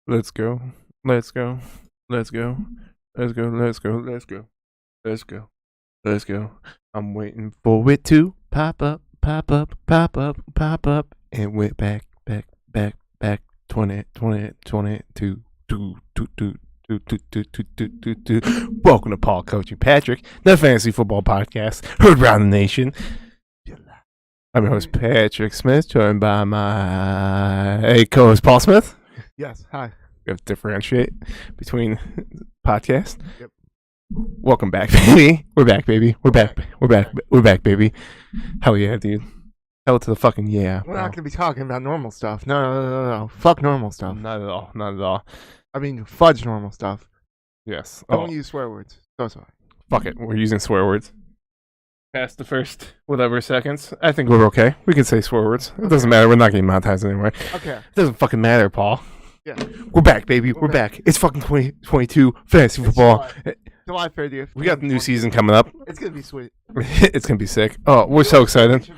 Let's go. Let's go. Let's go. Let's go. Let's go. Let's go. Let's go. Let's go. I'm waiting for it to pop up, pop up, pop up, pop up, and we're back, back, back, back. 20, 20, 22, 2, 2, 2. Welcome to Paul Coaching Patrick, the Fantasy Football Podcast, heard around the nation. I'm your host, Patrick Smith, joined by my co-host, Paul Smith. Yes, hi. We have to differentiate between podcasts. Yep. Welcome back, baby. We're back, baby. We're back. We're back. We're back, baby. Hell yeah, dude. Hell to the fucking yeah. We're not going to be talking about normal stuff. No. Fuck normal stuff. Not at all. Not at all. I mean, fudge normal stuff. Yes. Don't use swear words. So sorry. Fuck it. We're using swear words. Past the first whatever seconds. I think we're okay. We can say swear words. It doesn't matter. We're not getting monetized anyway. Okay. It doesn't fucking matter, Paul. Yeah. We're back, baby. We're back. It's fucking 2022 fantasy football. July 30th. We got the new season coming up. It's going to be sweet. It's going to be sick. Oh, we're so excited.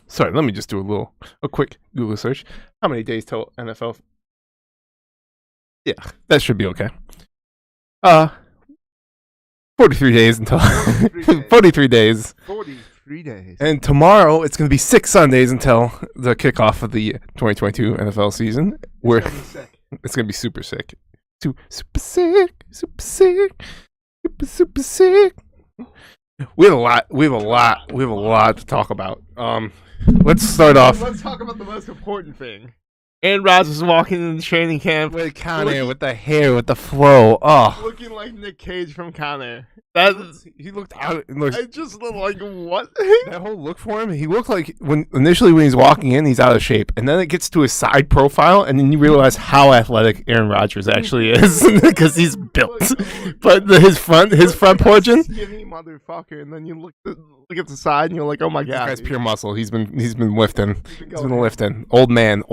Sorry, let me just do a quick Google search. How many days till NFL? Yeah, that should be okay. 43 days until 43 days. 43 days. And tomorrow it's going to be 6 Sundays until the kickoff of the 2022 NFL season. Where it's going to be super sick. Super sick. Super sick. Super sick. We have a lot to talk about. Let's start off. Let's talk about the most important thing. Aaron Rodgers walking in the training camp with Connor, with the hair, with the flow. Oh, looking like Nick Cage from Connor. He looked out. I just looked like what? That whole look for him. He looked like when he's walking in, he's out of shape, and then it gets to his side profile, and then you realize how athletic Aaron Rodgers actually is because he's built. But his front portion, skinny motherfucker, and then you look at the side, and you're like, oh my god, this guy's pure muscle. He's been lifting. He's been lifting. Old man.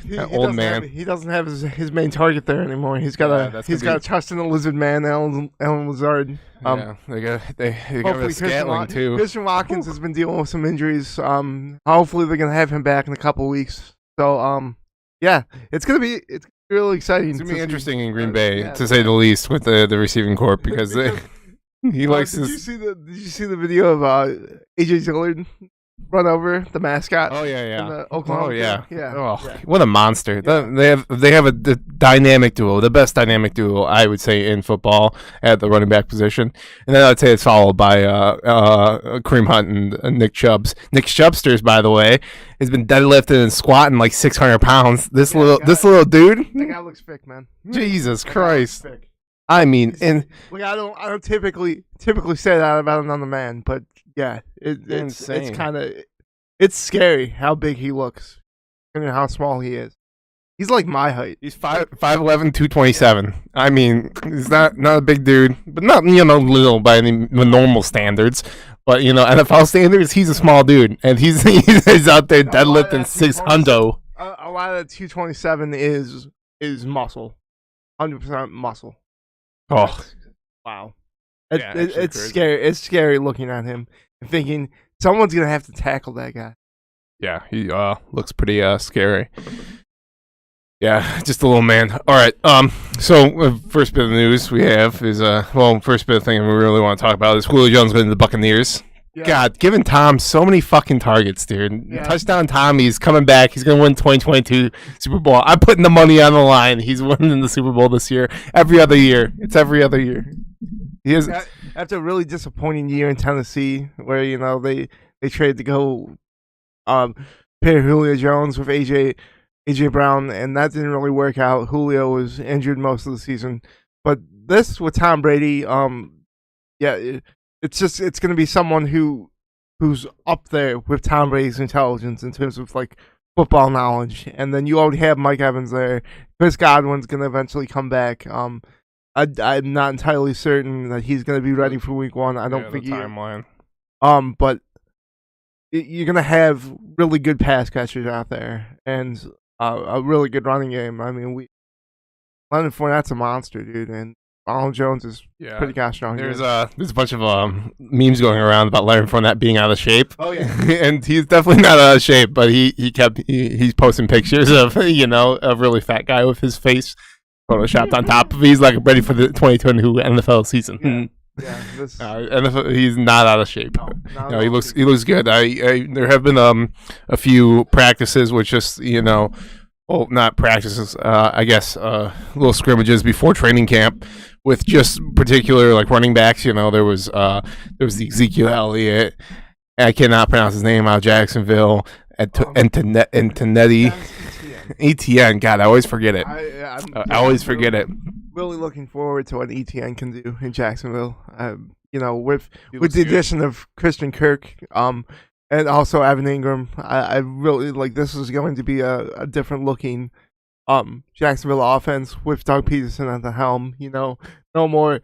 He doesn't have his main target there anymore. He's got a trust in the lizard man, Alan Lazard. They got a Scantling too. Christian Watkins has been dealing with some injuries. Hopefully they're gonna have him back in a couple weeks. So yeah, it's gonna be really exciting. It's gonna be interesting in Green Bay, to say the least, with the receiving corps because he likes his. Did you see the video of AJ Dillard run over the mascot? Oh yeah. In the Oklahoma What a monster! Yeah. They have a dynamic duo, the best dynamic duo I would say in football at the running back position, and then I'd say it's followed by Kareem Hunt and Nick Chubbs. Nick Chubbsters, by the way, has been deadlifting and squatting like 600 pounds. This little dude. That guy looks thick, man. Jesus Christ! I mean, and like I don't typically say that about another man, but yeah, it's kind of it's scary how big he looks and how small he is. He's like my height. He's 5'11", 227. I mean, he's not a big dude, but not little by any normal standards. But NFL standards, he's a small dude, and he's out there deadlifting 600. A lot of that 227 is muscle, 100% muscle. Oh, wow! It's scary. It's scary looking at him and thinking someone's gonna have to tackle that guy. Yeah, he looks pretty scary. Yeah, just a little man. All right. So first bit of news we have is first bit of thing we really want to talk about is Julio Jones going to the Buccaneers. Yeah. God, giving Tom so many fucking targets, dude. Yeah. Touchdown Tom, he's coming back. He's going to win 2022 Super Bowl. I'm putting the money on the line. He's winning the Super Bowl this year. Every other year. It's every other year. He is. After a really disappointing year in Tennessee where, they traded to go pair Julio Jones with AJ Brown, and that didn't really work out. Julio was injured most of the season. But this with Tom Brady, it's going to be someone who's up there with Tom Brady's intelligence in terms of like football knowledge, and then you already have Mike Evans there. Chris Godwin's going to eventually come back. I'm not entirely certain that he's going to be ready for Week 1. I don't think he timeline. But you're going to have really good pass catchers out there and a really good running game. I mean, Leonard Fournette's a monster, dude, and Ronald Jones is Yeah. pretty gosh darn There's good. a bunch of memes going around about Leonard Fournette being out of shape. Oh, yeah. And he's definitely not out of shape, but he's posting pictures of a really fat guy with his face photoshopped on top of. He's like ready for the 2022 NFL season. Yeah, NFL, he's not out of shape. No, He looks good. There have been a few practices with just well, not practices. I guess little scrimmages before training camp with just particular like running backs. There was the Ezekiel Elliott. I cannot pronounce his name out of Jacksonville. Antonetti. ETN. God, I always forget it. I always forget it. Really looking forward to what ETN can do in Jacksonville. With the addition of Christian Kirk, and also Evan Ingram, I really like this is going to be a different looking Jacksonville offense with Doug Peterson at the helm. No more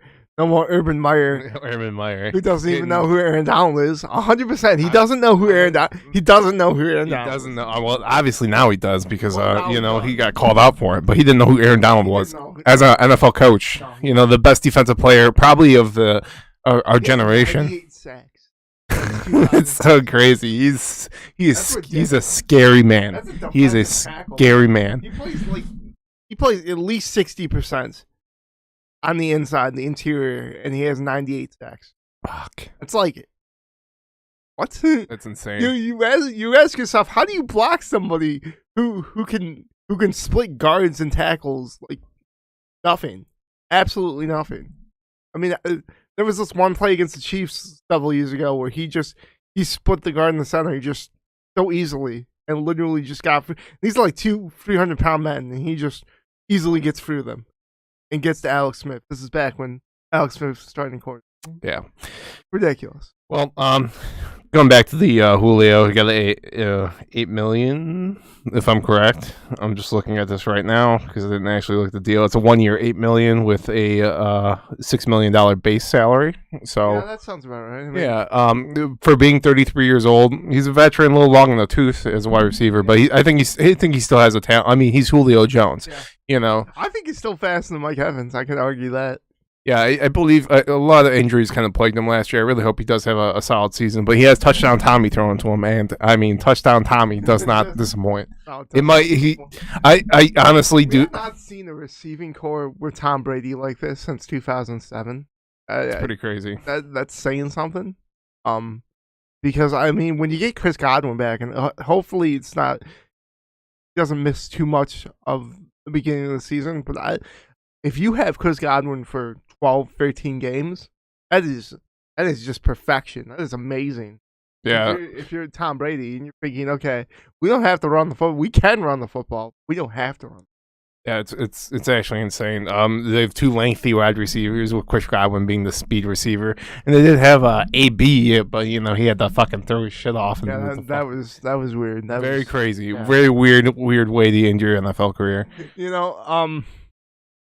Urban Meyer. Urban Meyer, who doesn't even know who Aaron Donald is. 100%. He doesn't know who Aaron Donald. He doesn't know who Aaron Donald. He doesn't know. Well, obviously now he does because he got called out for it, but he didn't know who Aaron Donald was as an NFL coach. The best defensive player probably of our generation. 98 sacks. It's so crazy. He's a scary man. He's a scary man. He plays at least 60% on the inside, the interior, and he has 98 sacks. Fuck. It's like, what? That's insane. You ask yourself, how do you block somebody who can split guards and tackles like nothing, absolutely nothing? I mean, there was this one play against the Chiefs several years ago where he split the guard in the center just so easily and literally just got. These are like 300-pound men, and he just easily gets through them and gets to Alex Smith. This is back when Alex Smith was starting quarterback. Yeah, ridiculous. Well, going back to the Julio, he got $8 million, if I'm correct. I'm just looking at this right now because I didn't actually look at the deal. It's a 1 year, $8 million with a $6 million base salary. So yeah, that sounds about right. For being 33 years old, he's a veteran, a little long in the tooth as a wide receiver, but I think he still has a talent. I mean, he's Julio Jones. Yeah. I think he's still faster than Mike Evans. I could argue that. Yeah, I believe a lot of injuries kind of plagued him last year. I really hope he does have a solid season. But he has touchdown Tommy thrown to him, and I mean, touchdown Tommy does not disappoint. I honestly do. I've not seen a receiving core with Tom Brady like this since 2007. It's pretty crazy. That's saying something. Because I mean, when you get Chris Godwin back, and hopefully he doesn't miss too much of the beginning of the season, but if you have Chris Godwin for 12, 13 games, that is just perfection. That is amazing. Yeah. If you're Tom Brady and you're thinking, okay, we don't have to run the football. We can run the football. We don't have to run. Yeah, it's actually insane. They have two lengthy wide receivers, with Chris Godwin being the speed receiver, and they did have AB, but he had to fucking throw his shit off. And that was weird. Very crazy. Yeah. Very weird way to end your NFL career.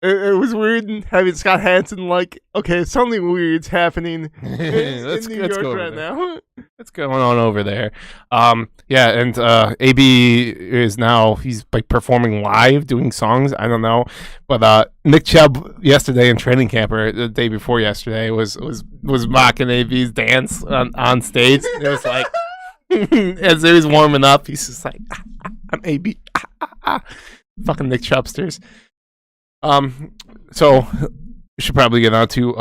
It was weird having Scott Hanson okay, something weird's happening in New York right now. What's going on over there? And AB is now, he's performing live, doing songs. I don't know. But Nick Chubb yesterday in training camp, or the day before yesterday, was mocking AB's dance on stage. It was like, as he was warming up, he's just like, I'm AB. Fucking Nick Chubbsters. So we should probably get on to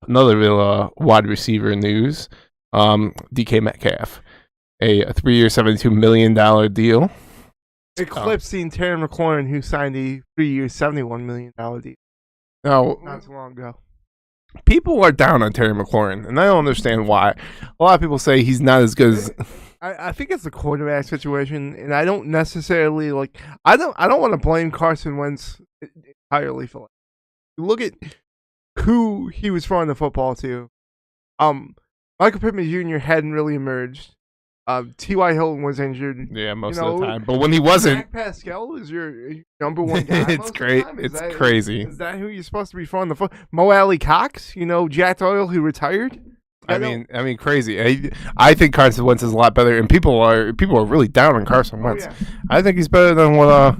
another wide receiver news. DK Metcalf, a 3-year, $72 million deal, eclipsing Terry McLaurin, who signed a 3-year, $71 million deal. Now, not too long ago. People are down on Terry McLaurin, and I don't understand why. A lot of people say he's not as good as. I think it's the quarterback situation, and I don't necessarily I don't want to blame Carson Wentz entirely for you look at who he was throwing the football to. Michael Pittman Jr. hadn't really emerged. T.Y. Hilton was injured. Yeah, most of the time. But when he wasn't, Zach Pascal is your number one guy. It's great. It's crazy. Is that who you're supposed to be throwing the football? Mo Alley Cox, Jack Doyle, who retired. I mean, crazy. I think Carson Wentz is a lot better, and people are really down on Carson Wentz. Yeah. I think he's better than what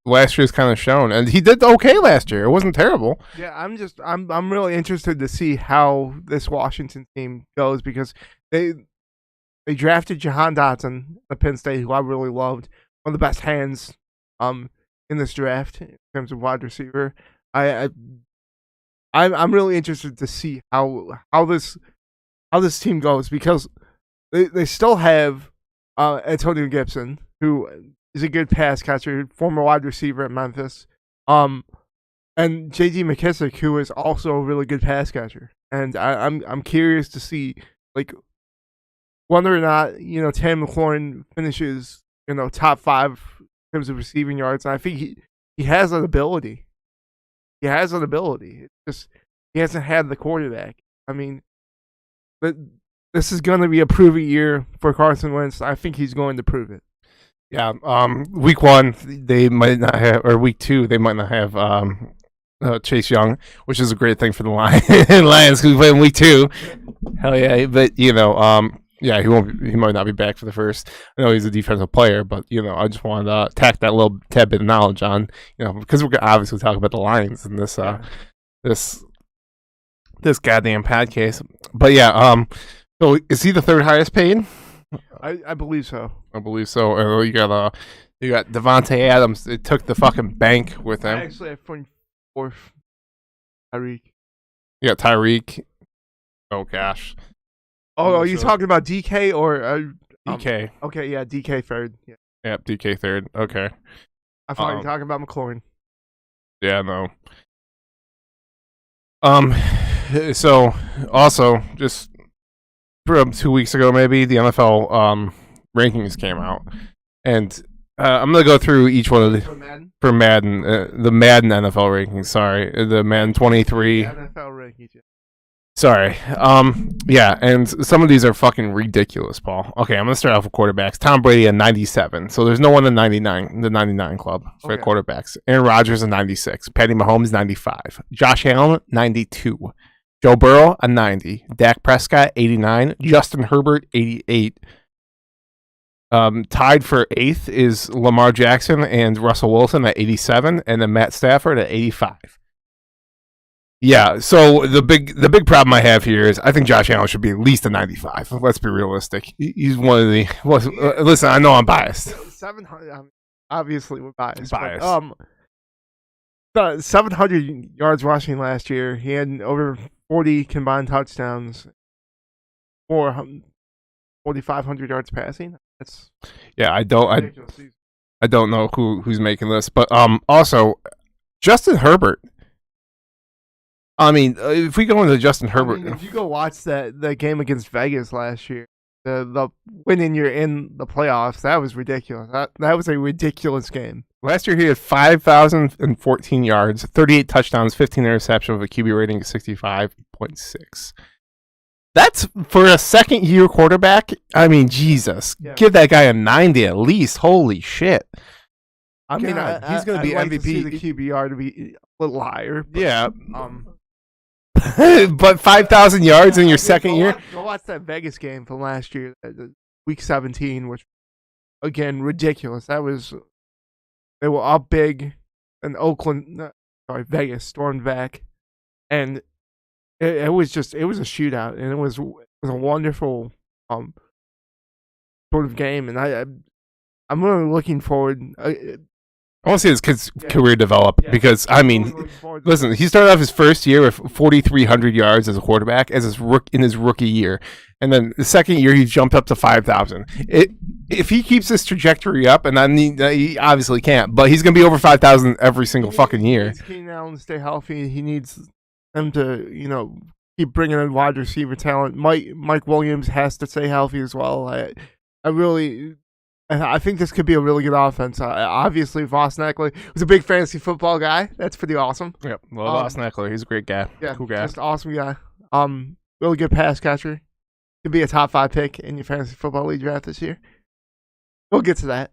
last year's kind of shown, and he did okay last year. It wasn't terrible. Yeah, I'm really interested to see how this Washington team goes because they drafted Jahan Dotson at Penn State, who I really loved, one of the best hands in this draft in terms of wide receiver. I'm really interested to see how this team goes because they still have Antonio Gibson, who is a good pass catcher, former wide receiver at Memphis, and J.D. McKissick, who is also a really good pass catcher. And I'm curious to see like whether or not Terry McLaurin finishes top 5 in terms of receiving yards. And I think he has that ability. He has an ability. It's just he hasn't had the quarterback. I mean, this is going to be a prove-it year for Carson Wentz. I think he's going to prove it. Yeah. Week 1 they might not have, or week 2 they might not have Chase Young, which is a great thing for the Lions because we play in week 2. Hell yeah! But yeah, he might not be back for the first. I know he's a defensive player, but I just wanted to tack that little tad bit of knowledge on, because we're obviously talking about the Lions in this this goddamn podcast. But yeah, so is he the 3rd highest paid? I believe so. I believe so. And you got Devontae Adams. It took the fucking bank with him. Actually, I think 4th. Tyreek. You got Tyreek. Oh gosh. Oh, are you talking about DK or DK? Okay, yeah, DK 3rd. Yeah. Yep, DK 3rd. Okay. I thought you were talking about McLaurin. Yeah, no. So also just from 2 weeks ago, maybe the NFL rankings came out, and I'm gonna go through each one of the for Madden, the Madden NFL rankings. Sorry, the Madden 23. NFL rankings. Yeah. Sorry. Yeah, and some of these are fucking ridiculous, Paul. Okay, I'm gonna start off with quarterbacks. Tom Brady at 97. So there's no one in 99, the 99 club for quarterbacks. Aaron Rodgers at 96. Patty Mahomes 95. Josh Allen 92. Joe Burrow at 90. Dak Prescott 89. Justin Herbert 88. Tied for 8th is Lamar Jackson and Russell Wilson at 87, and then Matt Stafford at 85. Yeah, so the big problem I have here is I think Josh Allen should be at least a 95. Let's be realistic. He's one of the. Listen, I know I'm biased. 700. Obviously, we're biased. But, 700 yards rushing last year. He had over 40 combined touchdowns. 4,500 yards passing. That's I don't know who's making this, but also Justin Herbert. I mean, if we go into Justin Herbert, if you go watch that game against Vegas last year, the winning you're in the playoffs, that was ridiculous. That was a ridiculous game. Last year he had 5,014 yards, 38 touchdowns, 15 interceptions with a QB rating of 65.6. That's for a second-year quarterback. I mean, Jesus, give that guy a 90 at least. Holy shit! I mean, he's going to be I'd MVP. Like to see the QBR to be a little higher. But, yeah. But 5,000 yards in your second year? Go watch that Vegas game from last year, week 17, which, again, ridiculous. They were up big, and Vegas stormed back, and it was a shootout, and it was a wonderful sort of game, and I'm really looking forward. I want to see his kid's career develop because, I mean, listen, he started off his first year with 4,300 yards as a quarterback in his rookie year. And then the second year, he jumped up to 5,000. If he keeps this trajectory up, and he obviously can't, but he's going to be over 5,000 every single fucking year. He needs Keenan Allen to stay healthy. He needs them to, keep bringing in wide receiver talent. Mike Williams has to stay healthy as well. I think this could be a really good offense. Obviously, Voss Ekeler was a big fantasy football guy. That's pretty awesome. Yep, Voss Ekeler. He's a great guy. Yeah, cool guy. Just awesome guy. Really good pass catcher. Could be a top 5 pick in your fantasy football league draft this year. We'll get to that.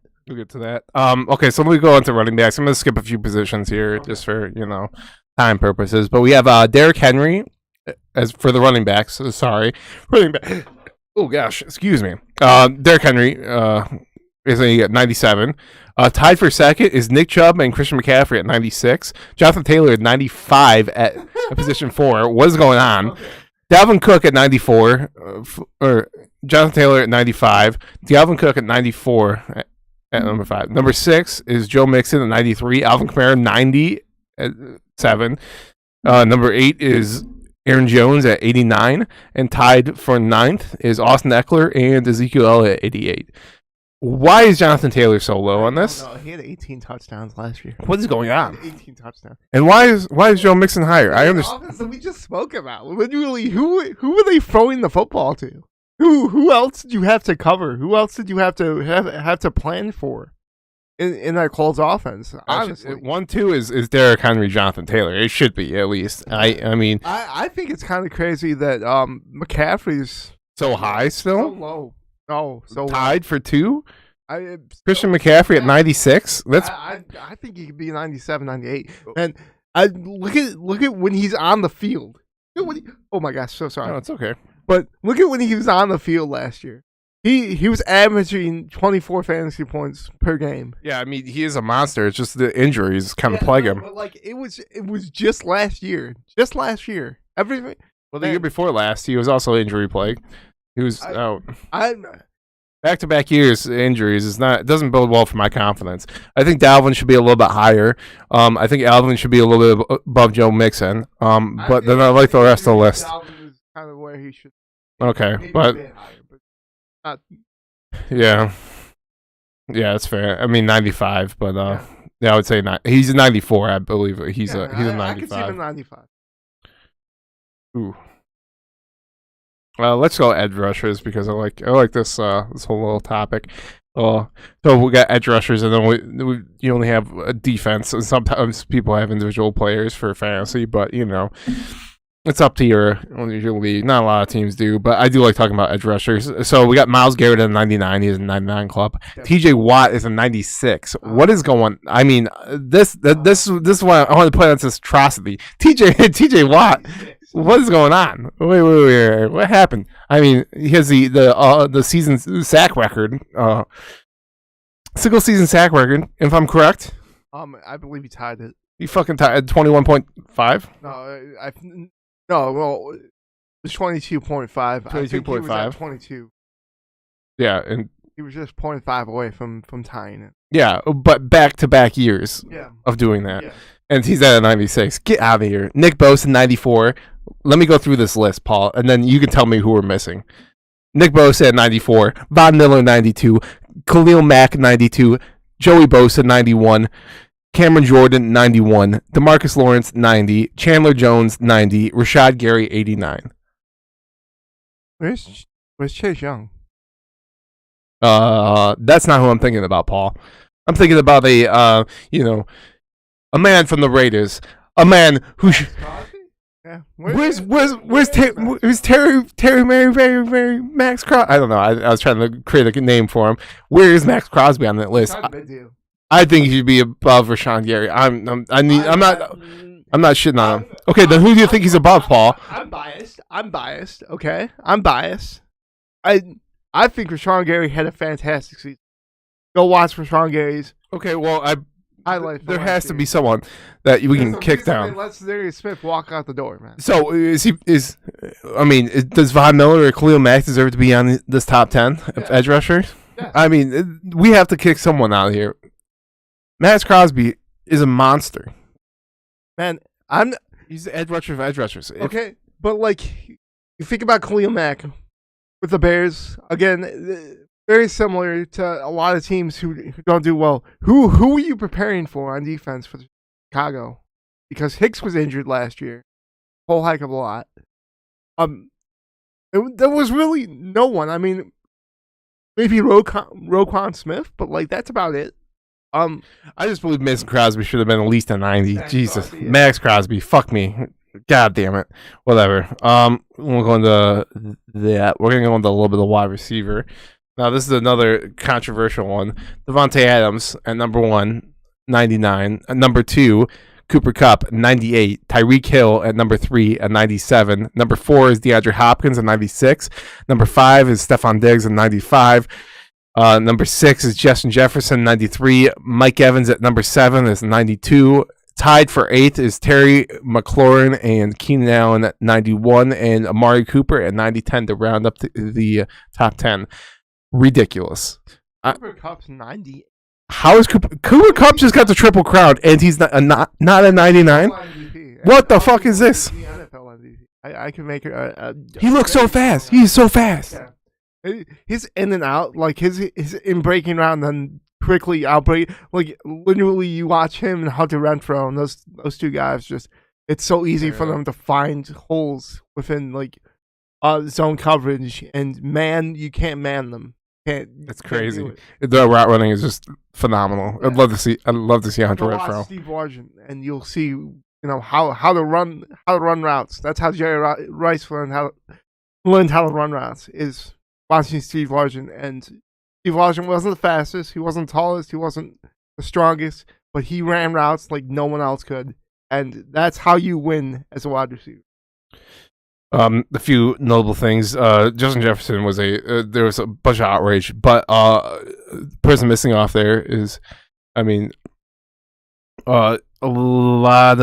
Okay, so let me go on to running backs. I'm going to skip a few positions here just for, time purposes. But we have Derrick Henry as for the running backs. Sorry. Running back. Oh, gosh. Excuse me. Derrick Henry is at 97. Tied for second is Nick Chubb and Christian McCaffrey at 96. Jonathan Taylor at 95 at position 4. What is going on? Okay. Dalvin Cook at 94, or Jonathan Taylor at 95. Dalvin Cook at 94 at number 5. Number 6 is Joe Mixon at 93. Alvin Kamara 90 at 7. Number 8 is Aaron Jones at 89. And tied for 9th is Austin Eckler and Ezekiel Elliott at 88. Why is Jonathan Taylor so low on this? No, he had 18 touchdowns last year. What is going on? 18 touchdowns. And why is Joe Mixon higher? I understand. Offense that we just spoke about. Literally, who were they throwing the football to? Who else did you have to cover? Who else did you have to plan for in that Colts offense? Honestly, 1-2 is Derrick Henry, Jonathan Taylor. It should be at least. I mean, I think it's kind of crazy that McCaffrey's so high so still. low. No, so Tied for 2. Christian so- McCaffrey at 96. That's I think he could be 97, 98. And look at when he's on the field. Oh my gosh, so sorry. no, it's okay. But look at when he was on the field last year. He was averaging 24 fantasy points per game. Yeah, I mean he is a monster. It's just the injuries kind of plague him. But like it was just last year. Just last year. Everything. Well, the year before last, he was also injury plagued. He was out. Back-to-back years injuries doesn't bode well for my confidence. I think Dalvin should be a little bit higher. I think Alvin should be a little bit above Joe Mixon. But then I like the rest of the list. Dalvin is kind of where he should. Okay, maybe a but bit higher, but not. yeah, that's fair. I mean 95, but yeah, I would say he's a 94. I believe he's a I could see him 95. at 95. Ooh. Let's go edge rushers because I like this this whole little topic. So we got edge rushers, and then you only have a defense, and sometimes people have individual players for fantasy, but you know it's up to your league. Not a lot of teams do, but I do like talking about edge rushers. So we got Myles Garrett at 99. He's a 99 club. Yep. TJ Watt is a 96. What is going? I mean, this is what I want to point out this atrocity. TJ Watt. What is going on? Wait. What happened? I mean, he has the season sack record, single season sack record. If I'm correct, I believe he tied it. he fucking tied 21.5. Well, it was 22.5. I think he was 22.5. at 22. Yeah, and He was just 0.5 away from tying it. yeah, but back-to-back years Yeah. of doing that, Yeah. and he's at a 96. Get out of here, Nick Bosa 94. Let me go through this list, Paul, and then you can tell me who we're missing. Nick Bosa at 94, Von Miller 92, Khalil Mack 92, Joey Bosa 91, Cameron Jordan 91, DeMarcus Lawrence 90, Chandler Jones 90, Rashad Gary 89. Where's Chase Young? That's not who I'm thinking about, Paul. I'm thinking about a man from the Raiders, a man who. Yeah. Where's Terry Mary Max Crosby? I don't know. I was trying to create a name for him. Where is Max Crosby on that list? I think he should be above Rashawn Gary. I'm not shitting on him. Okay, then who do you think he's above, Paul? I'm biased. Okay, I'm biased. I think Rashawn Gary had a fantastic season. Go watch Rashawn Gary's Okay, well highlights. there has to be someone that we can kick down. Let's Darius Smith walk out the door, man. So does Von Miller or Khalil Mack deserve to be on this top 10 of edge rushers? Yeah. I mean, we have to kick someone out of here. Max Crosby is a monster. Man, He's the edge rusher of edge rushers. okay, but like you think about Khalil Mack with the Bears again. Very similar to a lot of teams who don't do well. Who are you preparing for on defense for Chicago? Because Hicks was injured last year, whole heck of a lot. There was really no one. I mean, maybe Roquan Smith, but like that's about it. I just believe Mason Crosby should have been at least a 90. Max Jesus, Crosby, yeah. Max Crosby, fuck me. God damn it. Whatever. We're going to that. We're going to go into a little bit of wide receiver. Now, this is another controversial one. Devontae Adams at number 1, 99. At number 2, Cooper Kupp, 98. Tyreek Hill at number 3 at 97. Number 4 is DeAndre Hopkins at 96. Number 5 is Stephon Diggs at 95. Number 6 is Justin Jefferson, 93. Mike Evans at number 7 is 92. Tied for 8th is Terry McLaurin and Keenan Allen at 91, and Amari Cooper at 90-10 to round up the top 10. Ridiculous. Cooper Kupp's 90. How is Cooper Kupp just got the triple crown and he's not a 99? What the fuck is this? I can make it. He looks so fast. He's so fast. Yeah. He's in and out, like his in breaking around, then quickly outbreak. Like literally, you watch him and Hunter Renfrow, and those two guys just. It's so easy for them to find holes within like zone coverage, and man, you can't man them. That's crazy. The route running is just phenomenal. Yeah. I'd love to see Hunter Renfrow. Steve Largent, and you'll see how to run routes. That's how Jerry Rice learned how to run routes, is watching Steve Largent. And Steve Largent wasn't the fastest, he wasn't the tallest, he wasn't the strongest, but he ran routes like no one else could, and that's how you win as a wide receiver. A few notable things. Justin Jefferson was there was a bunch of outrage, but the person missing off there is, I mean, a lot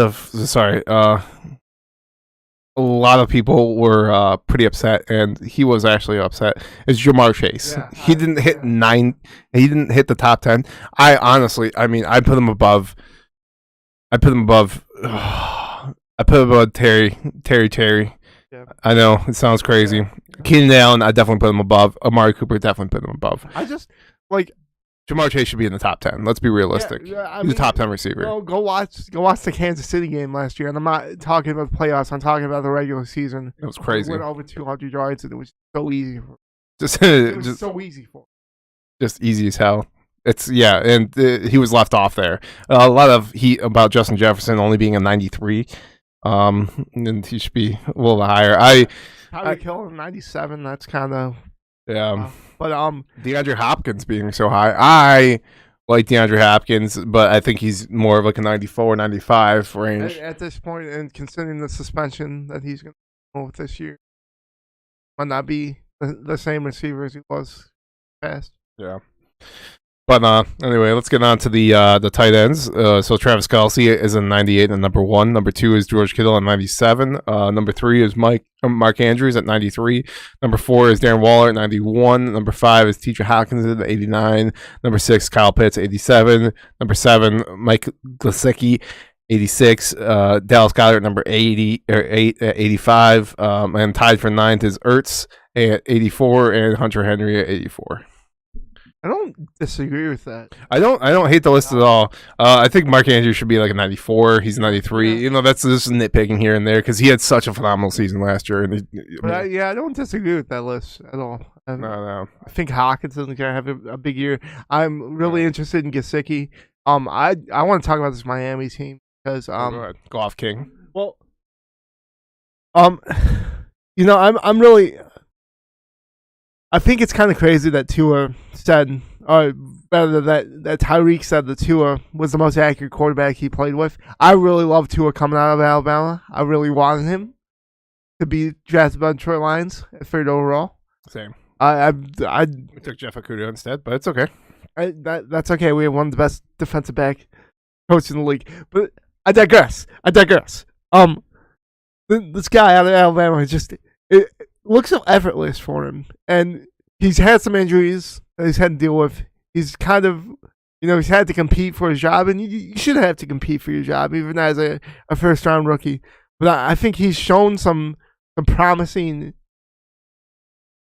of people were pretty upset, and he was actually upset. It's Ja'Marr Chase. Yeah, he didn't hit 9. He didn't hit the top 10. I put him above. I put him above Terry. Yeah. I know it sounds crazy. Yeah. Keenan Allen, I definitely put him above. Amari Cooper, definitely put him above. I just like Ja'Marr Chase should be in the top 10. Let's be realistic. He's a top 10 receiver. Go watch the Kansas City game last year, and I'm not talking about the playoffs. I'm talking about the regular season. It was crazy. He went over 200 yards, and it was so easy. It was so easy for him. Just easy as hell. And he was left off there. A lot of heat about Justin Jefferson only being a 93. And he should be a little higher. Tyreek Hill 97. That's kind of but DeAndre Hopkins being so high, I like DeAndre Hopkins, but I think he's more of like a 94, 95 range at this point. And considering the suspension that he's going to go with this year, might not be the same receiver as he was past. Yeah. But anyway, let's get on to the tight ends. So Travis Kelce is a 98 and number 1. Number 2 is George Kittle at 97. Number 3 is Mark Andrews at 93. Number 4 is Darren Waller at 91. Number 5 is T.J. Hawkins at 89. Number 6, Kyle Pitts, 87. Number 7, Mike Gesicki, 86. Dallas Goedert, number 8 at 85. And tied for 9th is Ertz at 84 and Hunter Henry at 84. I don't disagree with that. I don't hate the list at all. I think Mark Andrews should be like a 94. He's a 93. Yeah. That's just nitpicking here and there because he had such a phenomenal season last year. And I don't disagree with that list at all. No. I think Hawkins is going to have a big year. I'm really interested in Gesicki. I want to talk about this Miami team because go ahead. Go off, King. Well, I'm really. I think it's kind of crazy that Tua said, or rather that Tyreek said that Tua was the most accurate quarterback he played with. I really love Tua coming out of Alabama. I really wanted him to be drafted by Detroit Lions at 3rd overall. Same. We took Jeff Okudah instead, but it's okay. That's okay. We have one of the best defensive back coaches in the league. But I digress. This guy out of Alabama it looks so effortless for him, and he's had some injuries that he's had to deal with. He's kind of, he's had to compete for his job, and you should have to compete for your job, even as a first-round rookie. But I think he's shown some promising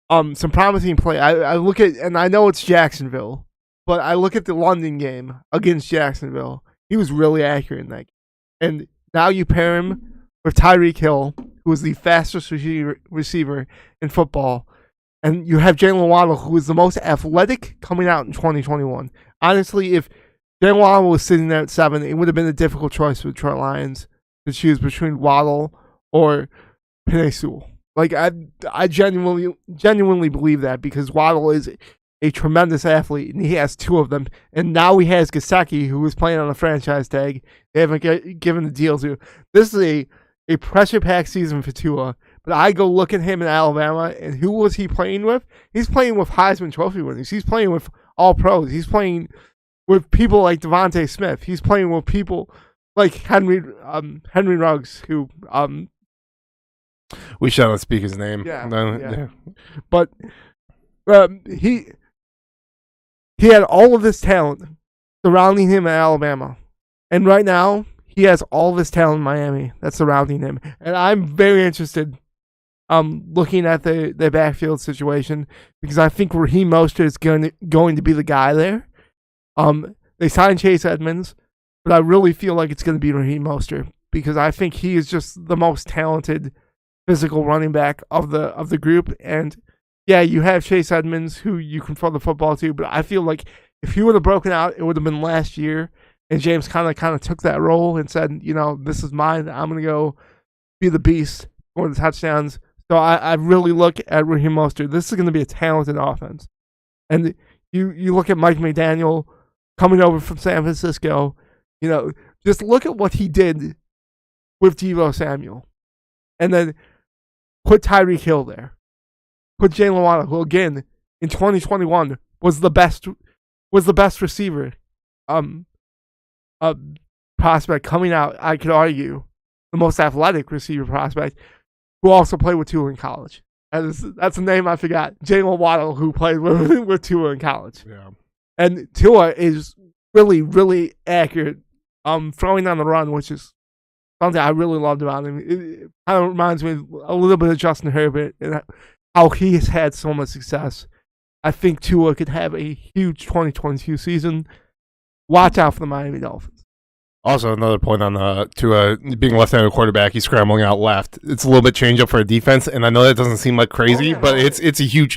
play. I look at, and I know it's Jacksonville, but I look at the London game against Jacksonville. He was really accurate in that game. And now you pair him with Tyreek Hill, who is the fastest receiver in football, and you have Jalen Waddle, who is the most athletic coming out in 2021. Honestly, if Jalen Waddle was sitting there at 7, it would have been a difficult choice for the Detroit Lions to choose between Waddle or Penei Sewell. Like, I genuinely believe that, because Waddle is a tremendous athlete, and he has 2 of them. And now he has Gesicki, who is playing on a franchise tag. They haven't given the deal to. This is a pressure-packed season for Tua, But I go look at him in Alabama, and who was he playing with? He's playing with Heisman Trophy winners. He's playing with all pros. He's playing with people like Devontae Smith. He's playing with people like Henry Ruggs, who we shall not speak his name. Yeah. But he had all of this talent surrounding him in Alabama, and right now he has all this talent in Miami that's surrounding him. And I'm very interested looking at the backfield situation, because I think Raheem Mostert is going to be the guy there. They signed Chase Edmonds, but I really feel like it's going to be Raheem Mostert, because I think he is just the most talented physical running back of the group. And yeah, you have Chase Edmonds, who you can throw the football to, but I feel like if he would have broken out, it would have been last year. And James kind of took that role and said, this is mine. I'm going to go be the beast for the touchdowns. So I really look at Raheem Mostert. This is going to be a talented offense. And you look at Mike McDaniel coming over from San Francisco. Just look at what he did with Deebo Samuel. And then put Tyreek Hill there. Put Jalen Waddle, who again in 2021 was the best receiver prospect coming out. I could argue the most athletic receiver prospect, who also played with Tua in college. That's a name I forgot. Jalen Waddle, who played with Tua in college. Yeah. And Tua is really, really accurate throwing on the run, which is something I really loved about him. It kind of reminds me a little bit of Justin Herbert and how he has had so much success. I think Tua could have a huge 2022 season. Watch out for the Miami Dolphins. Also, another point on Tua being left-handed quarterback, he's scrambling out left. It's a little bit change up for a defense, and I know that doesn't seem like crazy, but it's a huge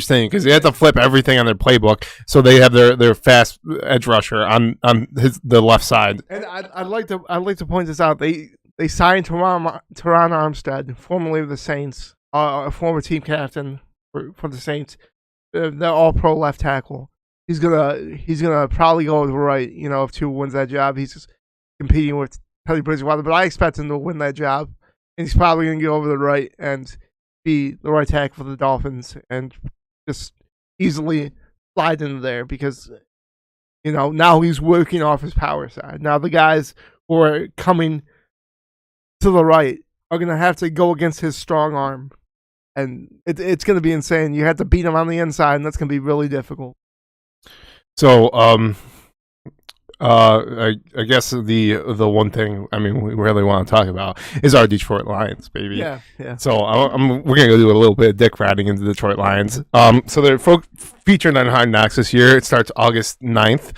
thing, because they have to flip everything on their playbook, so they have their fast edge rusher on the left side. And I'd like to point this out. They signed Teron Armstead, formerly of the Saints, a former team captain for the Saints. They're all pro left tackle. He's gonna probably go to the right. If Tua wins that job, he's just competing with Teddy Bridgewater, but I expect him to win that job, and he's probably going to go over the right and be the right tackle for the Dolphins and just easily slide into there, because now he's working off his power side. Now the guys who are coming to the right are going to have to go against his strong arm, and it's going to be insane. You have to beat him on the inside, and that's going to be really difficult. So, I guess the one thing we really want to talk about is our Detroit Lions, baby. Yeah. So we're gonna go do a little bit of dick riding into the Detroit Lions. So they're featured on Hard Knocks this year. It starts August 9th.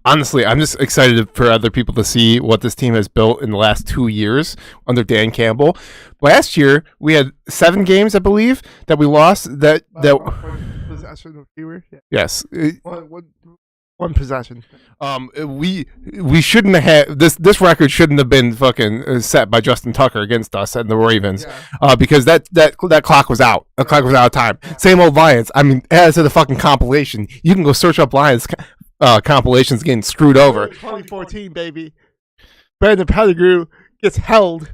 Honestly, I'm just excited for other people to see what this team has built in the last 2 years under Dan Campbell. Last year, we had 7 games, I believe, that we lost. That possession of fewer. Yeah. Yes. One possession. We shouldn't have this record shouldn't have been fucking set by Justin Tucker against us and the Ravens, because that clock was out. The clock was out of time. Same old Lions. As to the fucking compilation, you can go search up Lions compilations getting screwed over. 2014, baby. Brandon Pettigrew gets held.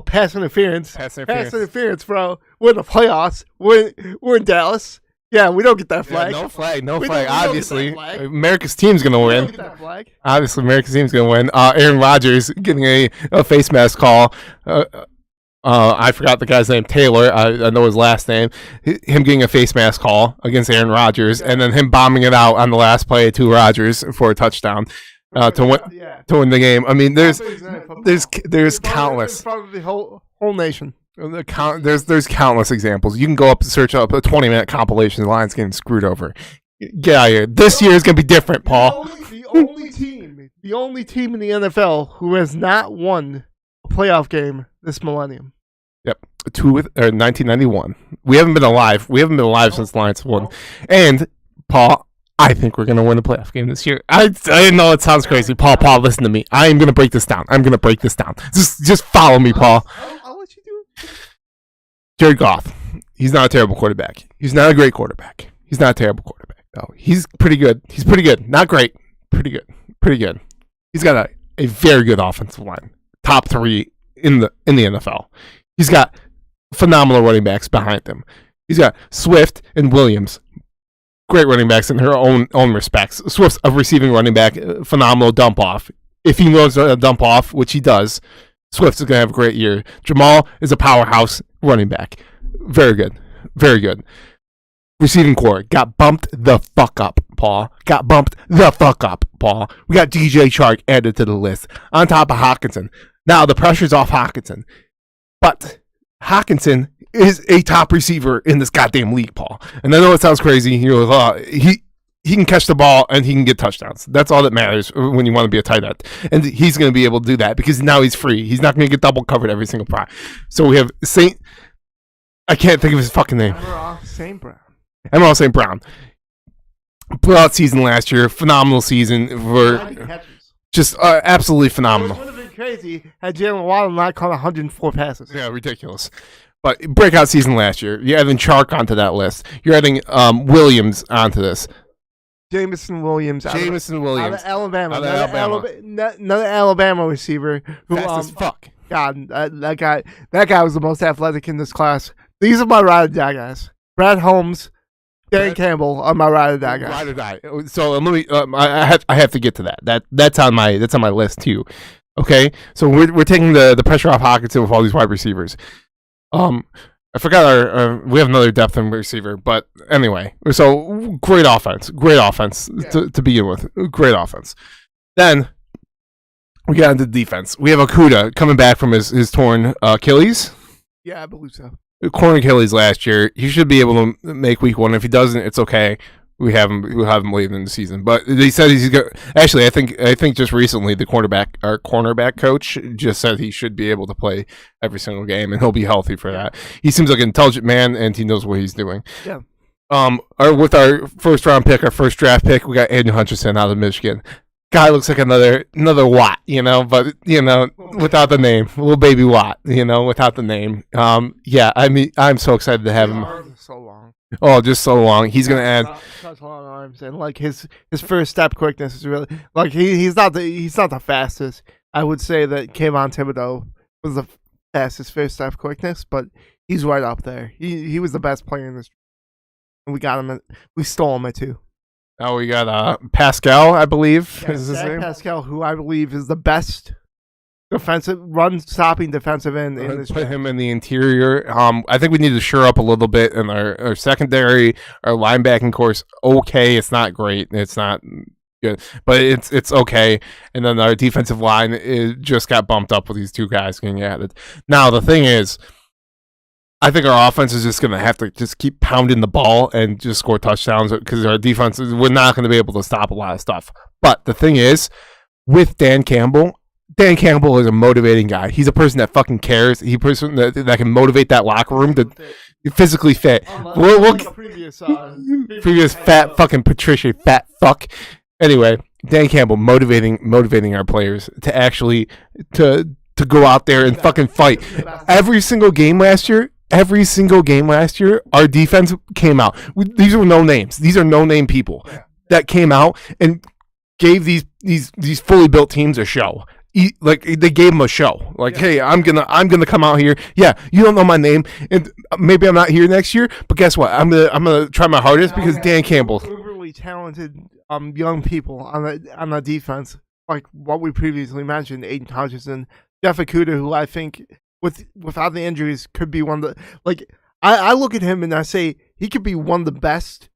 Pass interference. Pass interference, bro. We're in the playoffs. We're in Dallas. Yeah, we don't get that flag. Yeah, no flag. Obviously, America's team's gonna win. Don't get that flag. Obviously, America's team's gonna win. Aaron Rodgers getting a face mask call. I forgot the guy's name. Taylor. I know his last name. Him getting a face mask call against Aaron Rodgers, and then him bombing it out on the last play to Rodgers for a touchdown to win the game. There's countless. Probably the whole nation. There's countless examples. You can go up and search up a 20-minute compilation of the Lions getting screwed over. Get out of here. This year is going to be different, Paul. The only team in the NFL who has not won a playoff game this millennium. Yep. 1991. We haven't been alive. Since the Lions won. And, Paul, I think we're going to win the playoff game this year. I know it sounds crazy. Paul, listen to me. I am going to break this down. Just follow me, Paul. I'll let you do it. Jared Goff. He's not a terrible quarterback. He's not a great quarterback. He's not a terrible quarterback. No, he's pretty good. He's pretty good. Not great. Pretty good. He's got a very good offensive line. Top 3 in the NFL. He's got phenomenal running backs behind him. He's got Swift and Williams, great running backs in their own respects. Swift's a receiving running back, phenomenal dump off. If he knows how to dump off, which he does, Swift is going to have a great year. Jamal is a powerhouse running back. Very good. Very good. Receiving core got bumped the fuck up, Paul. Got bumped the fuck up, Paul. We got DJ Chark added to the list on top of Hockenson. Now the pressure's off Hockenson. But Hockenson is a top receiver in this goddamn league, Paul. And I know it sounds crazy. You're like, he can catch the ball and he can get touchdowns. That's all that matters when you want to be a tight end. And he's going to be able to do that because now he's free. He's not going to get double covered every single time. So we have Saint. I can't think of his fucking name. Emerald St. Brown. Blowout season last year. Phenomenal season for just absolutely phenomenal. It would have been crazy had Jalen Waddle not caught 104 passes. Yeah, ridiculous. But breakout season last year. You're adding Chark onto that list. You're adding Williams onto this. Jameson Williams. Out of Alabama. Another Alabama receiver. Who, fast as fuck. God, that guy was the most athletic in this class. These are my ride or die guys. Brad Holmes, Dan Campbell are my ride or die guys. Ride or die. So let me. I have to get to that. That's on my list too. Okay. So we're taking the pressure off Hockenson with all these wide receivers. I forgot we have another depth in receiver, but anyway, so great offense to begin with, great offense. Then we got into defense. We have Okudah coming back from his torn Achilles. Yeah, I believe so. Torn Achilles last year. He should be able to make week 1. If he doesn't, it's okay. We'll have him late in the season. But they said he's going. Actually, I think just recently our cornerback coach just said he should be able to play every single game and he'll be healthy for that. He seems like an intelligent man and he knows what he's doing. Yeah. With our first round pick, our first draft pick, we got Aiden Hutchinson out of Michigan. Guy looks like another Watt, but without the name, little baby Watt, without the name. Yeah, I mean, I'm so excited to have him. So long. Oh, just so long. He's gonna add such long arms and like his first step quickness is really like he's not the fastest. I would say that Kayvon Thibodeau was the fastest first step quickness, but he's right up there. He was the best player in this, and we stole him at 2. Oh, we got Pascal, I believe. Yeah, is his name? Pascal, who I believe is the best run-stopping defensive end in this. Put him in the interior. I think we need to shore up a little bit in our secondary, our linebacking course. Okay, it's not great. It's not good, but it's okay. And then our defensive line just got bumped up with these 2 guys getting added. Now the thing is, I think our offense is just going to have to just keep pounding the ball and just score touchdowns because our defense we're not going to be able to stop a lot of stuff. But the thing is, with Dan Campbell is a motivating guy. He's a person that fucking cares. He's a person that can motivate that locker room to physically fit. We'll previous fat fucking Patricia fat fuck. Anyway, Dan Campbell motivating our players to actually to go out there and fucking fight. Every single game last year, our defense came out. These were no names. These are no name people that came out and gave these fully built teams a show. Like they gave them a show. Like, hey, I'm gonna come out here. Yeah, you don't know my name, and maybe I'm not here next year, but guess what? I'm gonna try my hardest because Dan Campbell. Overly talented young people on the defense, like what we previously mentioned, Aiden Hutchinson, Jeff Okudah, who I think without the injuries could be one of the I look at him and I say he could be one of the best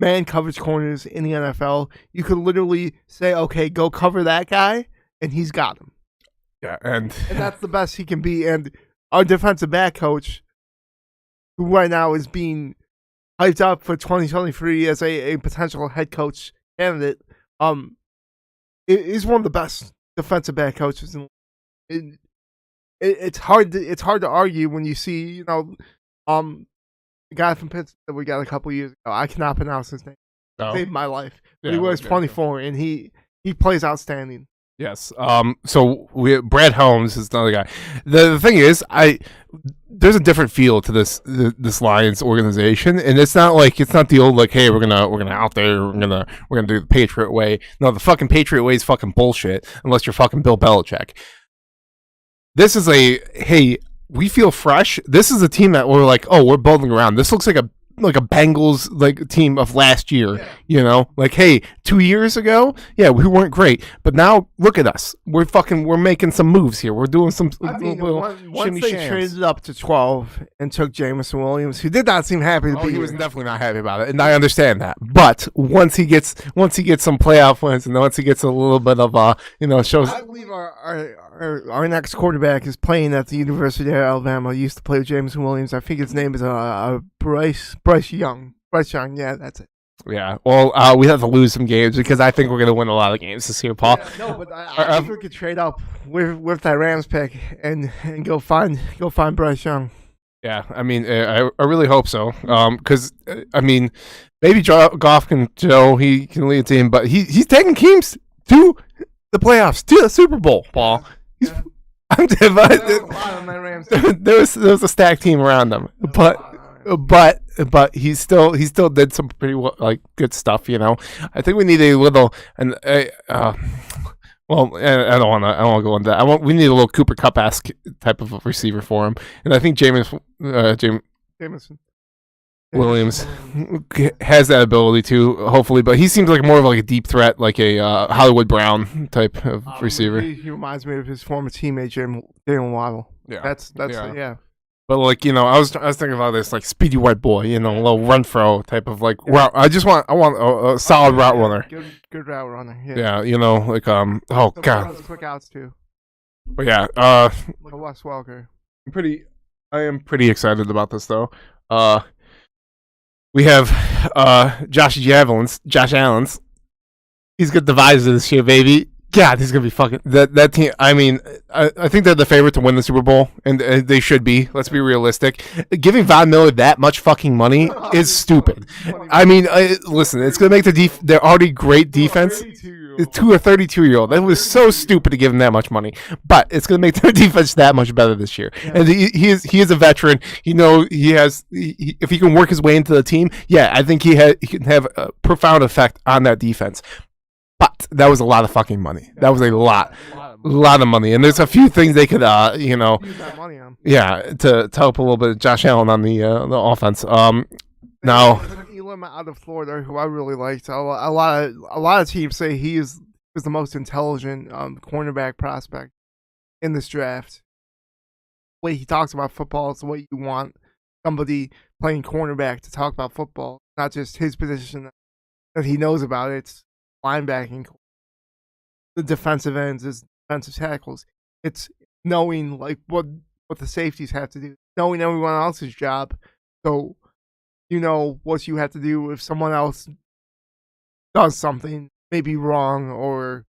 man coverage corners in the NFL. You could literally say, okay, go cover that guy, and he's got him. Yeah, and that's the best he can be. And our defensive back coach, who right now is being hyped up for 2023 as a potential head coach candidate, is one of the best defensive back coaches in. It's hard to argue when you see the guy from Pittsburgh that we got a couple years ago. I cannot pronounce his name. Saved my life. But he was 24 and he plays outstanding. Yes. So Brad Holmes is another guy. The thing is, there's a different feel to this Lions organization, and it's not the old like, hey, we're gonna out there, we're gonna do the Patriot way. No, the fucking Patriot way is fucking bullshit unless you're fucking Bill Belichick. this is hey, we feel fresh. This is a team that we're like, oh, we're building around. This looks like a Bengals like team of last year, like, hey, 2 years ago, yeah, we weren't great, but now look at us. We're making some moves here. We're doing some once they traded up to 12 and took Jameson Williams, who did not seem happy to be. He was definitely not happy about it, and I understand that. But once he gets some playoff wins, and once he gets a little bit of shows. I believe our next quarterback is playing at the University of Alabama. He used to play with Jameson Williams. I think his name is Bryce Young. Bryce Young, yeah, that's it. Yeah, well, we have to lose some games because I think we're going to win a lot of games this year, Paul. Yeah, no, but I think we could trade up with that Rams pick and go find Bryce Young. Yeah, I mean, I really hope so. Because I mean, maybe Goff can show he can lead a team, but he's taking teams to the playoffs, to the Super Bowl, Paul. Yeah. There was a stacked team around them, but he still did some pretty good stuff. I think we need a little well, I don't want to go into that. We need a little Cooper Kupp-esque type of a receiver for him, and I think Jameson Williams has that ability too, hopefully, but he seems like more of a deep threat, like a Hollywood Brown type of receiver. He reminds me of his former teammate Jalen Waddle. Yeah, that's yeah. But I was thinking about this speedy white boy, a little run throw type of route. I want a solid route runner. Good route runner. Yeah, oh god. Quick outs too. But yeah, like a Wes Welker. I am pretty excited about this though. We have Josh Allen's. He's got the visor this year, baby. God, he's gonna be fucking that team. I mean, I think they're the favorite to win the Super Bowl, and they should be. Let's be realistic. Giving Von Miller that much fucking money is stupid. I mean, listen, it's gonna make their already great defense. A 32-year-old. That was so stupid to give him that much money, but it's gonna make their defense that much better this year. Yeah. And he is a veteran. If he can work his way into the team, yeah, I think he can have a profound effect on that defense. But that was a lot of fucking money. That was a lot of money. And there's a few things they could, use that money on. Yeah, to help a little bit of Josh Allen on the offense. Now, Elam out of Florida, who I really liked. A lot of teams say he is the most intelligent cornerback prospect in this draft. The way he talks about football is the way you want somebody playing cornerback to talk about football, not just his position that he knows about. It's linebacking, the defensive ends, his defensive tackles. It's knowing what the safeties have to do, knowing everyone else's job, so you know what you have to do if someone else does something maybe wrong, or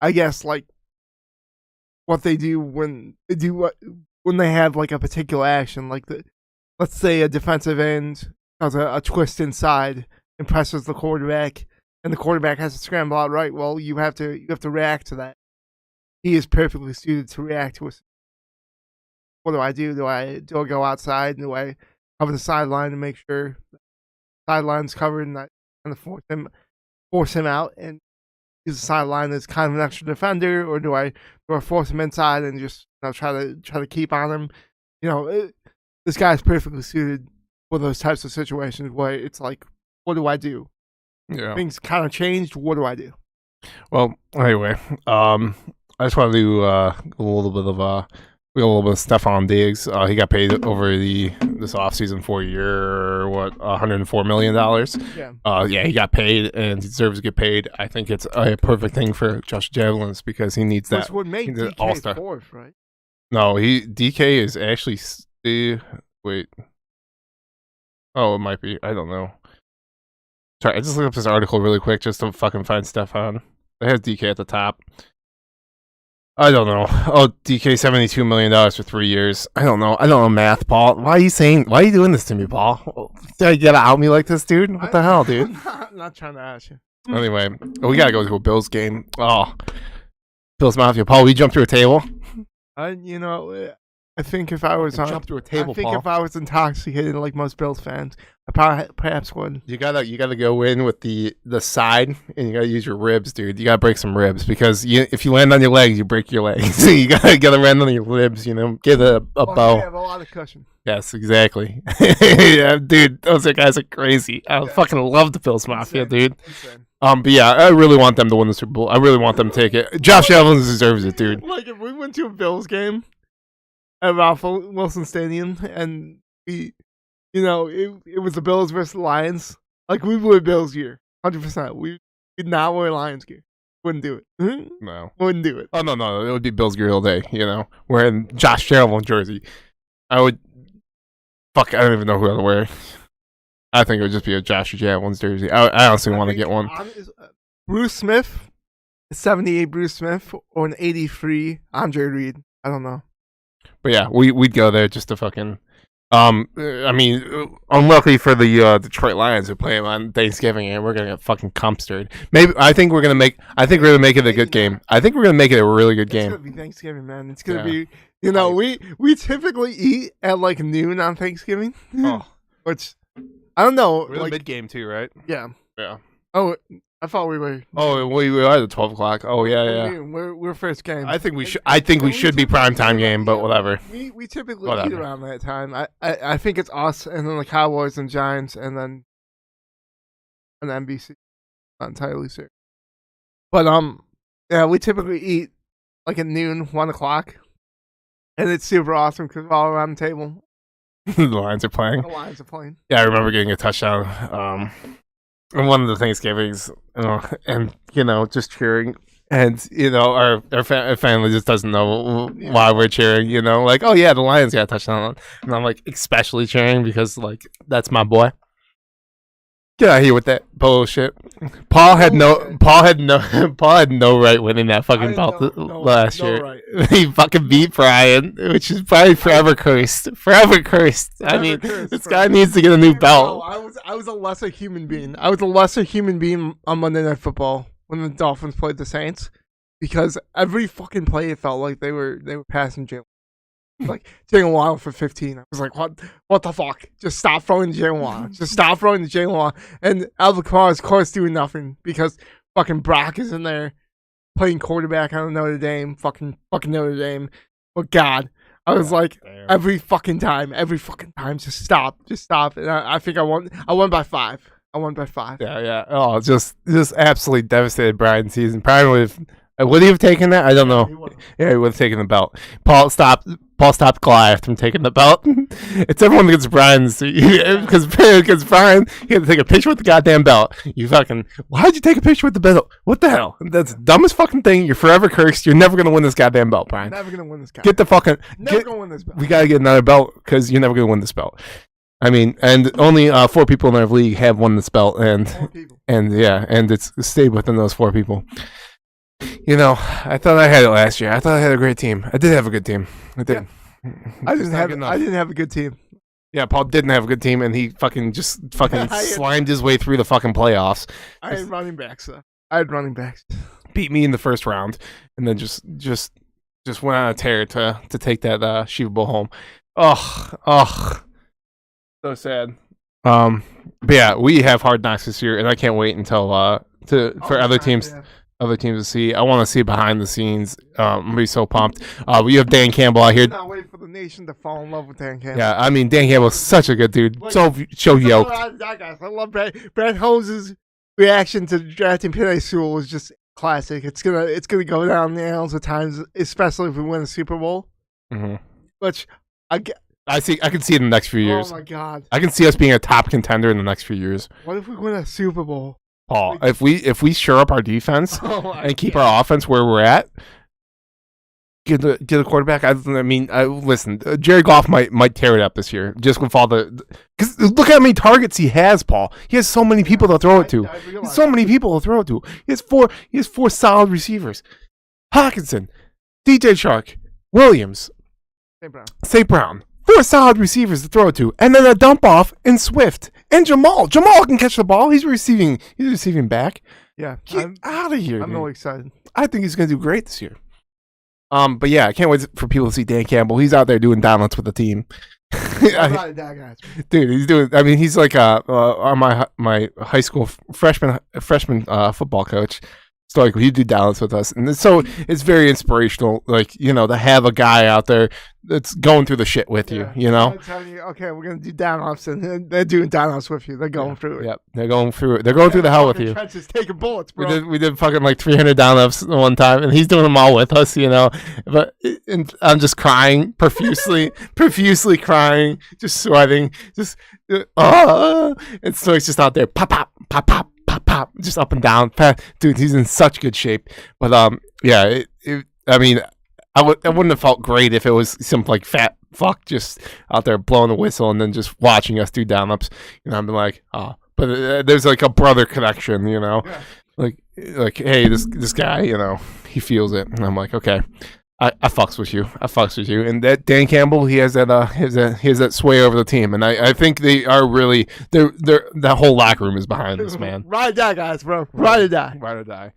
I guess what they do when they have a particular action, let's say a defensive end does a twist inside and presses the quarterback, and the quarterback has to scramble out right. Well, you have to react to that. He is perfectly suited to react to it. What do I do? Do I go outside? Do I cover the sideline to make sure the sideline's covered and not kind of force him out and use the sideline as kind of an extra defender, or do I force him inside and just try to keep on him? This guy's perfectly suited for those types of situations where it's what do I do? Yeah. Things kind of changed. What do I do? Well, anyway, I just want to do a little bit of Stephon Diggs. He got paid over this offseason for a year, $104 million. Yeah. He got paid and he deserves to get paid. I think it's a perfect thing for Josh Javelins because he needs that. Which would make DK fourth, right? No, DK is actually wait. Oh, it might be. I don't know. Sorry, I just looked up this article really quick just to fucking find Stephon. It has DK at the top. I don't know. Oh, DK $72 million for 3 years. I don't know math, Paul. Why are you doing this to me, Paul? Did you gotta out me like this, dude? What the hell, dude? I'm not trying to ask you. Anyway, we gotta go to a Bills game. Oh, Bills Mafia. Paul, we jump through a table? I think if I was jump through a table, I think Paul. if I was intoxicated like most Bills fans, I perhaps would. You gotta go in with the side, and you gotta use your ribs, dude. You gotta break some ribs because if you land on your legs, you break your legs. So you gotta land on your ribs. Get a bow. I have a lot of cushion. Yes, exactly. Yeah, dude, those guys are crazy. I fucking love the Bills Mafia, dude. Insane. But yeah, I really want them to win the Super Bowl. I really want them to take it. Josh Allen deserves it, dude. Like if we went to a Bills game at Ralph Wilson Stadium and it was the Bills versus the Lions, like we would Bills gear, 100%. We did not wear Lions gear. Wouldn't do it. No. Wouldn't do it. Oh, no. It would be Bills gear all day, wearing Josh Allen jersey. I would. Fuck, I don't even know who I would wear. I think it would just be a Josh Allen's jersey. I honestly want to get one. Bruce Smith, 78 Bruce Smith, or an 83 Andre Reed. I don't know. But yeah, we'd go there just to fucking. I mean, unluckily for the Detroit Lions who play on Thanksgiving, and we're gonna get fucking compstered. Maybe I think we're gonna make it a good game. I think we're gonna make it a really good game. It's gonna be Thanksgiving, man. It's gonna be. We typically eat at like noon on Thanksgiving, which I don't know. We're like mid game too, right? Yeah. Yeah. Oh, I thought we were. Oh, we are at 12 o'clock. Oh yeah. We're first game. I think we should. I think we should be primetime game, but whatever. We typically eat around that time. I think it's us and then the Cowboys and Giants and then an NBC. Not entirely sure. But yeah, we typically eat like at noon, 1 o'clock, and it's super awesome because we're all around the table. The Lions are playing. The Lions are playing. Yeah, I remember getting a touchdown. On one of the Thanksgivings, and just cheering, and our family just doesn't know why we're cheering. Like, oh yeah, the Lions got a touchdown, and I'm like especially cheering because like that's my boy. Get out of here with that bullshit. Paul had no right winning that fucking belt last year. Right. He fucking beat Brian, which is probably forever cursed. I mean, this guy needs to get a new belt. No, I was a lesser human being. I was a lesser human being on Monday Night Football when the Dolphins played the Saints because every fucking play it felt like they were passing Jalen. Like Jalen Waddle for 15. I was like, what the fuck? Just stop throwing to Jalen Waddle. Just stop throwing to Jalen Waddle. And Alvin Kamara is, of course, doing nothing because fucking Brock is in there playing quarterback on Notre Dame. Fucking Notre Dame. But God, I was like, every fucking time, just stop. And I think I won by 5. Yeah. Oh, just absolutely devastated Brian's season. Brian would he have taken that? I don't know. Yeah, he would have taken the belt. Paul stopped Goliath from taking the belt. It's everyone against Brian's because Brian, he had to take a picture with the goddamn belt. Why'd you take a picture with the belt? What the hell? That's the dumbest fucking thing. You're forever cursed. You're never gonna win this goddamn belt, Brian. Never gonna win this. Get the fucking. Never gonna win this belt. We gotta get another belt because you're never gonna win this belt. I mean, and only 4 people in our league have won this belt, and it's stayed within those 4 people. I thought I had it last year. I thought I had a great team. I did have a good team. I did. Yeah. I didn't have a good team. Yeah, Paul didn't have a good team, and he fucking slimed his way through the fucking playoffs. I had running backs. Beat me in the first round, and then just went on a tear to take that Shiva Bowl home. Ugh, so sad. But yeah, we have Hard Knocks this year, and I can't wait until for other teams. Yeah. Other teams to see. I want to see behind the scenes. I'm gonna be so pumped. We have Dan Campbell out here. I cannot wait for the nation to fall in love with Dan Campbell. Yeah, I mean Dan Campbell's such a good dude. So yoked. I love Brad Holmes' reaction to drafting Penei Sewell was just classic. It's gonna go down the annals of times, especially if we win a Super Bowl. Mm-hmm. Which I can see it in the next few years. Oh my God! I can see us being a top contender in the next few years. What if we win a Super Bowl? Paul, if we shore up our defense and keep our offense where we're at, get a quarterback. I mean, listen, Jared Goff might tear it up this year just with all because look how many targets he has, Paul. He has so many people to throw it to. He has 4 solid receivers: Hawkinson, DJ Shark, Williams, St. Brown. 4 solid receivers to throw it to, and then a dump off in Swift and Jamal. Jamal can catch the ball. He's receiving back. Yeah, Get out of here. I'm really excited. I think he's going to do great this year. But yeah, I can't wait for people to see Dan Campbell. He's out there doing downloads with the team. Ride or die, guys. Dude, he's doing. I mean, he's like on my high school freshman football coach. So like he do downloads with us, and so it's very inspirational. Like to have a guy out there that's going through the shit with you. I'm telling you, okay, we're gonna do downloads, and they're doing downloads with you. They're going through it. Yep, they're going through it. They're going through the hell with you. Trenches taking bullets, bro. We did fucking like 300 downloads one time, and he's doing them all with us. But and I'm just crying profusely, profusely crying, just sweating, just and so he's just out there, pop, pop, pop, pop. Pop, just up and down. Dude, he's in such good shape. But I mean, I wouldn't have felt great if it was some like fat fuck just out there blowing the whistle and then just watching us do down-ups. I'd be like, oh. But there's like a brother connection, Yeah. like hey, this guy, he feels it, and I'm like, okay. I fucks with you. And that Dan Campbell, he has that sway over the team, and I think they are really that whole locker room is behind this man. Ride or die, guys, bro. Ride or die. Ride or die.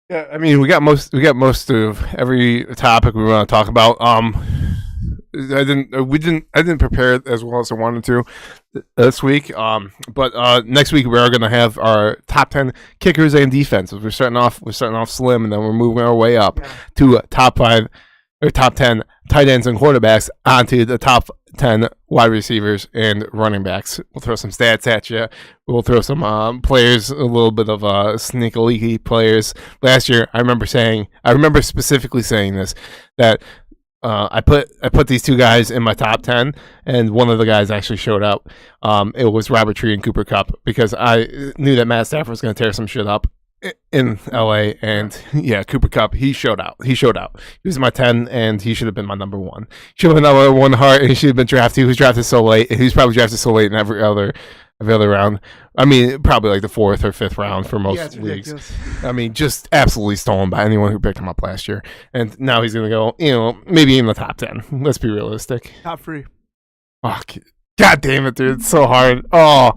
Yeah, I mean we got most of every topic we want to talk about. I didn't prepare as well as I wanted to this week. But next week we are going to have our top 10 kickers and defenses. We're starting off slim, and then we're moving our way up to top 5 or top 10 tight ends and quarterbacks onto the top 10 wide receivers and running backs. We'll throw some stats at you. We'll throw some players, a little bit of sneaky players. Last year, I remember specifically saying this, that I put these two guys in my top 10, and one of the guys actually showed up. It was Robert Tree and Cooper Kupp, because I knew that Matt Stafford was going to tear some shit up in LA, and yeah, Cooper Kupp, he showed out. He was my 10, and he should have been my number 1. Should have been number 1 heart, and he should have been drafted. He was drafted so late, and he was probably drafted so late in every other round. I mean, probably like the 4th or 5th round for most leagues. I mean, just absolutely stolen by anyone who picked him up last year. And now he's going to go, maybe in the top 10. Let's be realistic. Top 3. Fuck. God damn it, dude. It's so hard. Oh,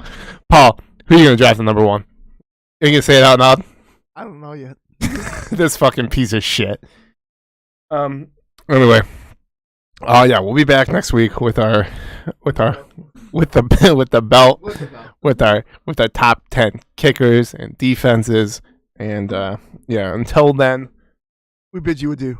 Paul, who are you going to draft at number 1? You going to say it out loud? I don't know yet. This fucking piece of shit. Anyway. Yeah, we'll be back next week with our top 10 kickers and defenses, and until then, we bid you adieu.